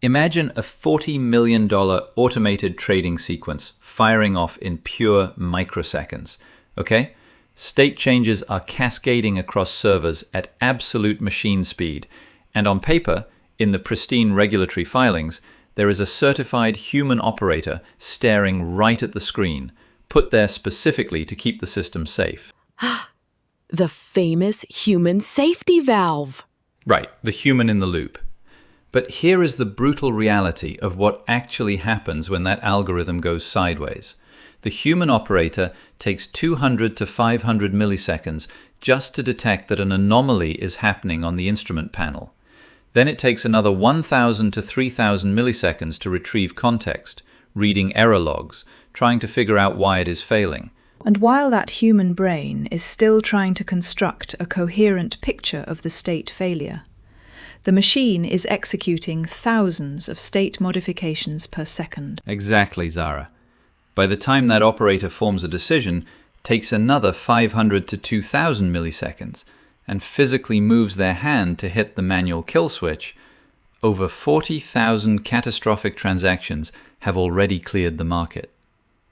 Imagine a $40 million automated trading sequence firing off in pure microseconds. Okay? State changes are cascading across servers at absolute machine speed, and on paper, in the pristine regulatory filings, there is a certified human operator staring right at the screen, put there specifically to keep the system safe. The famous human safety valve. Right, the human in the loop. But here is the brutal reality of what actually happens when that algorithm goes sideways. The human operator takes 200 to 500 milliseconds just to detect that an anomaly is happening on the instrument panel. Then it takes another 1,000 to 3,000 milliseconds to retrieve context, reading error logs, trying to figure out why it is failing. And while that human brain is still trying to construct a coherent picture of the state failure, the machine is executing thousands of state modifications per second. Exactly, Zara. By the time that operator forms a decision, takes another 500 to 2,000 milliseconds, and physically moves their hand to hit the manual kill switch, over 40,000 catastrophic transactions have already cleared the market.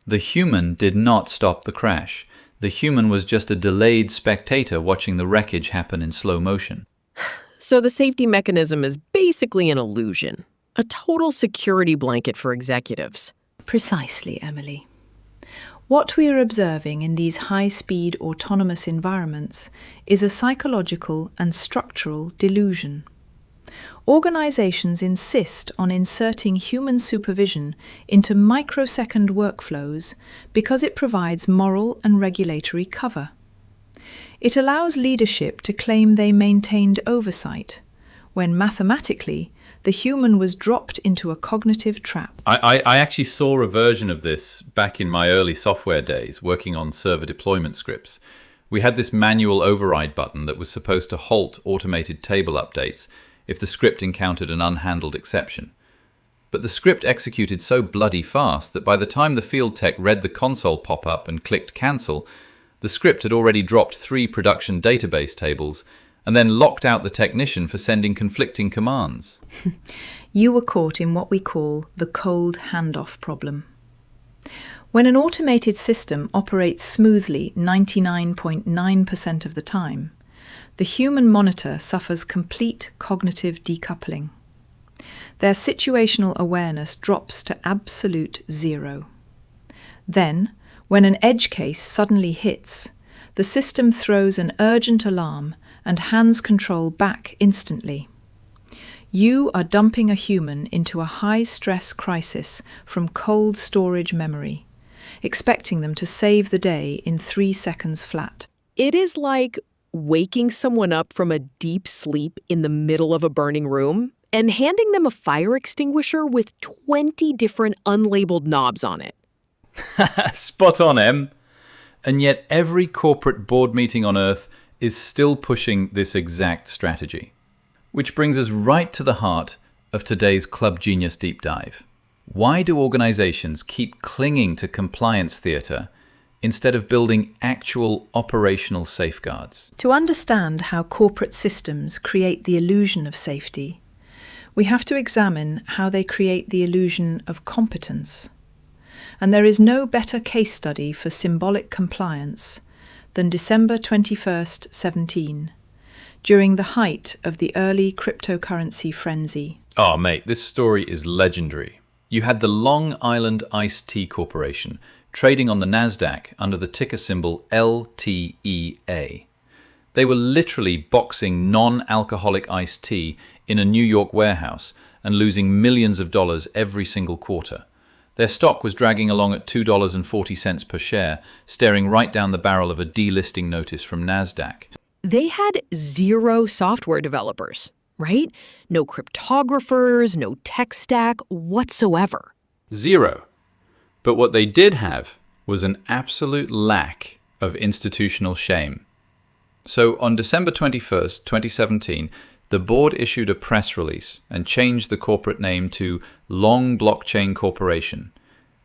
The human did not stop the crash. The human was just a delayed spectator watching the wreckage happen in slow motion. So the safety mechanism is basically an illusion, a total security blanket for executives. Precisely, Emily. What we are observing in these high-speed autonomous environments is a psychological and structural delusion. Organizations insist on inserting human supervision into microsecond workflows because it provides moral and regulatory cover. It allows leadership to claim they maintained oversight, when mathematically the human was dropped into a cognitive trap. I actually saw a version of this back in my early software days, working on server deployment scripts. We had this manual override button that was supposed to halt automated table updates if the script encountered an unhandled exception. But the script executed so bloody fast that by the time the field tech read the console pop-up and clicked cancel, the script had already dropped 3 production database tables and then locked out the technician for sending conflicting commands. You were caught in what we call the cold handoff problem. When an automated system operates smoothly 99.9% of the time, the human monitor suffers complete cognitive decoupling. Their situational awareness drops to absolute zero. Then, when an edge case suddenly hits, the system throws an urgent alarm and hands control back instantly. You are dumping a human into a high-stress crisis from cold storage memory, expecting them to save the day in 3 seconds flat. It is like waking someone up from a deep sleep in the middle of a burning room and handing them a fire extinguisher with 20 different unlabeled knobs on it. Spot on, Em. And yet every corporate board meeting on Earth is still pushing this exact strategy. Which brings us right to the heart of today's Club Genius Deep Dive. Why do organizations keep clinging to compliance theater instead of building actual operational safeguards? To understand how corporate systems create the illusion of safety, we have to examine how they create the illusion of competence. And there is no better case study for symbolic compliance than December 21st, 17, during the height of the early cryptocurrency frenzy. Oh, mate, this story is legendary. You had the Long Island Iced Tea Corporation trading on the NASDAQ under the ticker symbol LTEA. They were literally boxing non-alcoholic iced tea in a New York warehouse and losing millions of dollars every single quarter. Their stock was dragging along at $2.40 per share, staring right down the barrel of a delisting notice from NASDAQ. They had 0 software developers, right? No cryptographers, no tech stack whatsoever. 0. But what they did have was an absolute lack of institutional shame. So on December 21st, 2017, the board issued a press release and changed the corporate name to Long Blockchain Corporation.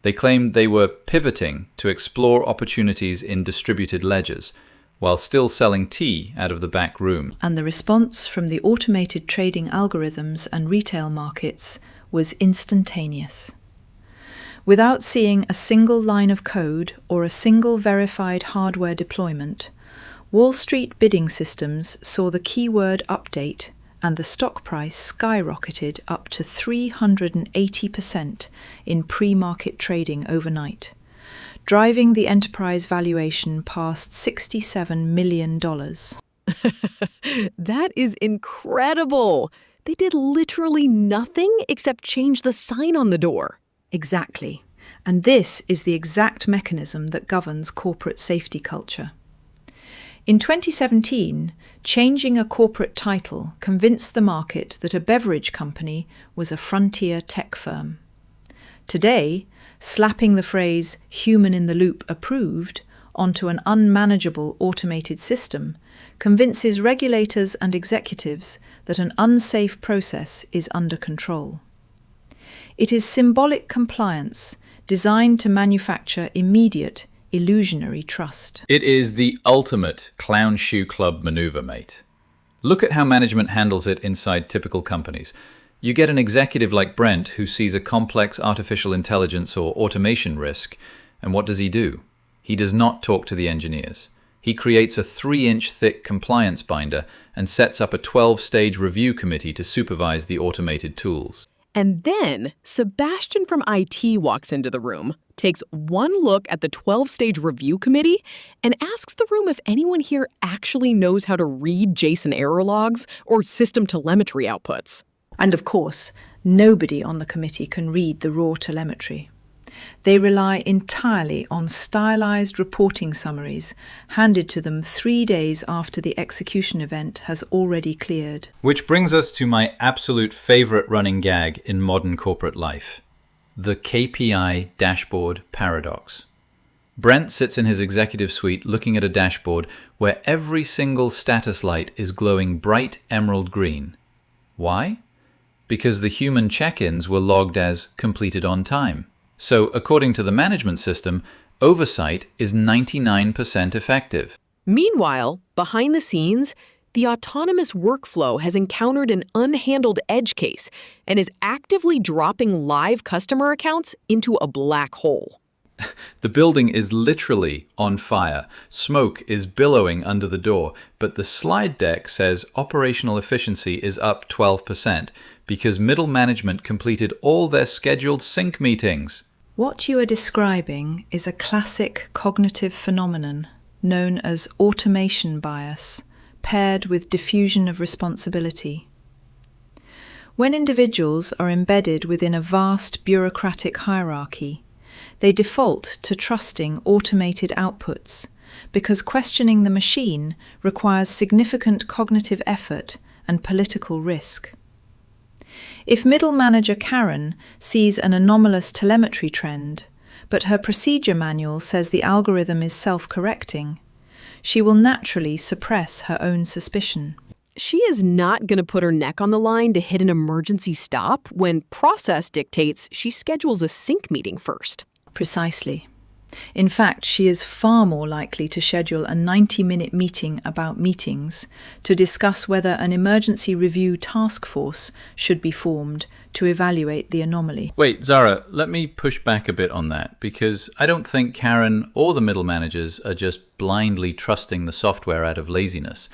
They claimed they were pivoting to explore opportunities in distributed ledgers, while still selling tea out of the back room. And the response from the automated trading algorithms and retail markets was instantaneous. Without seeing a single line of code or a single verified hardware deployment, Wall Street bidding systems saw the keyword update and the stock price skyrocketed up to 380% in pre-market trading overnight, driving the enterprise valuation past $67 million. That is incredible. They did literally nothing except change the sign on the door. Exactly. And this is the exact mechanism that governs corporate safety culture. In 2017, changing a corporate title convinced the market that a beverage company was a frontier tech firm. Today, slapping the phrase "human in the loop approved" onto an unmanageable automated system convinces regulators and executives that an unsafe process is under control. It is symbolic compliance designed to manufacture immediate, illusionary trust. It is the ultimate clown shoe club maneuver, mate. Look at how management handles it inside typical companies. You get an executive like Brent who sees a complex artificial intelligence or automation risk, and what does he do? He does not talk to the engineers. He creates a 3-inch thick compliance binder and sets up a 12-stage review committee to supervise the automated tools. And then Sebastian from IT walks into the room, takes one look at the 12-stage review committee, and asks the room if anyone here actually knows how to read JSON error logs or system telemetry outputs. And of course, nobody on the committee can read the raw telemetry. They rely entirely on stylized reporting summaries handed to them 3 days after the execution event has already cleared. Which brings us to my absolute favorite running gag in modern corporate life: the KPI dashboard paradox. Brent sits in his executive suite looking at a dashboard where every single status light is glowing bright emerald green. Why? Because the human check-ins were logged as completed on time. So, according to the management system, Oversight is 99% effective. Meanwhile, behind the scenes, the autonomous workflow has encountered an unhandled edge case and is actively dropping live customer accounts into a black hole. The building is literally on fire. Smoke is billowing under the door, but the slide deck says operational efficiency is up 12% because middle management completed all their scheduled sync meetings. What you are describing is a classic cognitive phenomenon known as automation bias, paired with diffusion of responsibility. When individuals are embedded within a vast bureaucratic hierarchy, they default to trusting automated outputs because questioning the machine requires significant cognitive effort and political risk. If middle manager Karen sees an anomalous telemetry trend, but her procedure manual says the algorithm is self-correcting, she will naturally suppress her own suspicion. She is not going to put her neck on the line to hit an emergency stop when process dictates she schedules a sync meeting first. Precisely. In fact, she is far more likely to schedule a 90-minute meeting about meetings to discuss whether an emergency review task force should be formed to evaluate the anomaly. Wait, Zara, let me push back a bit on that, because I don't think Karen or the middle managers are just blindly trusting the software out of laziness.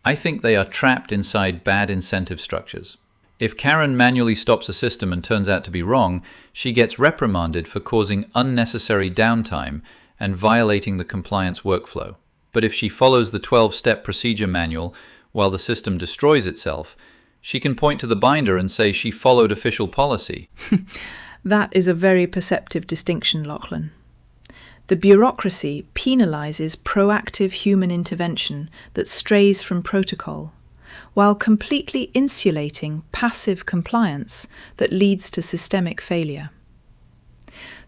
I think they are trapped inside bad incentive structures. If Karen manually stops a system and turns out to be wrong, she gets reprimanded for causing unnecessary downtime and violating the compliance workflow. But if she follows the 12-step procedure manual while the system destroys itself, she can point to the binder and say she followed official policy. That is a very perceptive distinction, Lachlan. The bureaucracy penalises proactive human intervention that strays from protocol, while completely insulating passive compliance that leads to systemic failure.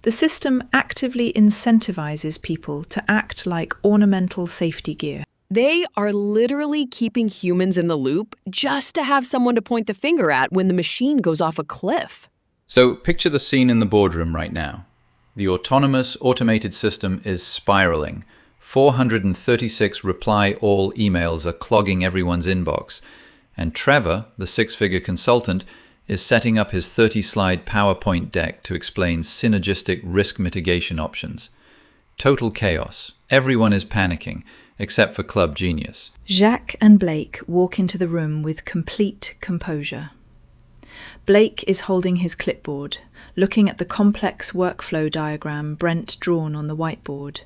The system actively incentivizes people to act like ornamental safety gear. They are literally keeping humans in the loop just to have someone to point the finger at when the machine goes off a cliff. So picture the scene in the boardroom right now. The autonomous automated system is spiraling. 436 reply-all emails are clogging everyone's inbox. And Trevor, the 6-figure consultant, is setting up his 30-slide PowerPoint deck to explain synergistic risk mitigation options. Total chaos. Everyone is panicking, except for Club Genius. Jacques and Blake walk into the room with complete composure. Blake is holding his clipboard, looking at the complex workflow diagram Brent drawn on the whiteboard,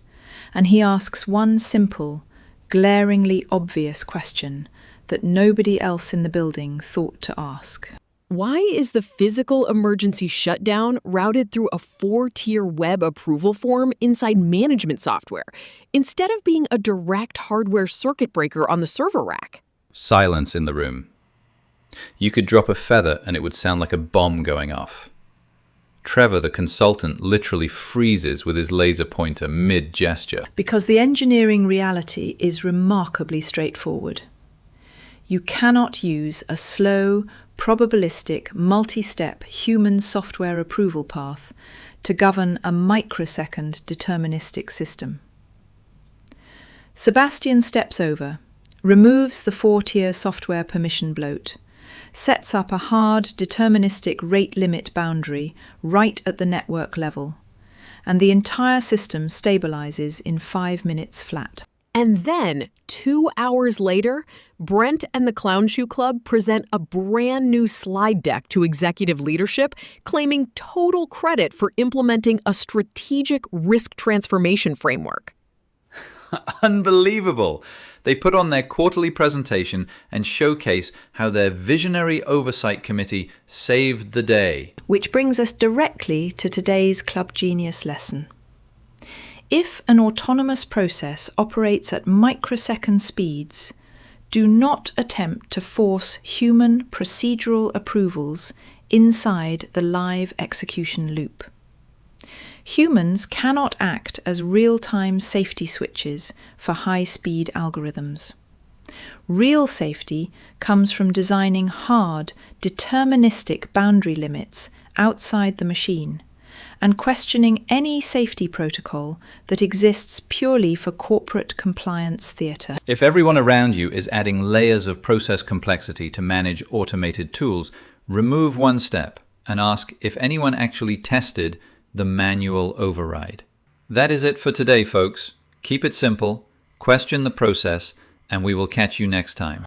and he asks one simple, glaringly obvious question that nobody else in the building thought to ask. Why is the physical emergency shutdown routed through a 4-tier web approval form inside management software, instead of being a direct hardware circuit breaker on the server rack? Silence in the room. You could drop a feather and it would sound like a bomb going off. Trevor, the consultant, literally freezes with his laser pointer mid-gesture. Because the engineering reality is remarkably straightforward. You cannot use a slow, probabilistic, multi-step human software approval path to govern a microsecond deterministic system. Sebastian steps over, removes the 4-tier software permission bloat, sets up a hard deterministic rate limit boundary right at the network level, and the entire system stabilizes in 5 minutes flat. And then, 2 hours later, Brent and the Clown Shoe Club present a brand new slide deck to executive leadership, claiming total credit for implementing a strategic risk transformation framework. Unbelievable! They put on their quarterly presentation and showcase how their visionary oversight committee saved the day. Which brings us directly to today's Club Genius lesson. If an autonomous process operates at microsecond speeds, do not attempt to force human procedural approvals inside the live execution loop. Humans cannot act as real-time safety switches for high-speed algorithms. Real safety comes from designing hard, deterministic boundary limits outside the machine, and questioning any safety protocol that exists purely for corporate compliance theatre. If everyone around you is adding layers of process complexity to manage automated tools, remove one step and ask if anyone actually tested the manual override. That is it for today, folks. Keep it simple, question the process, and we will catch you next time.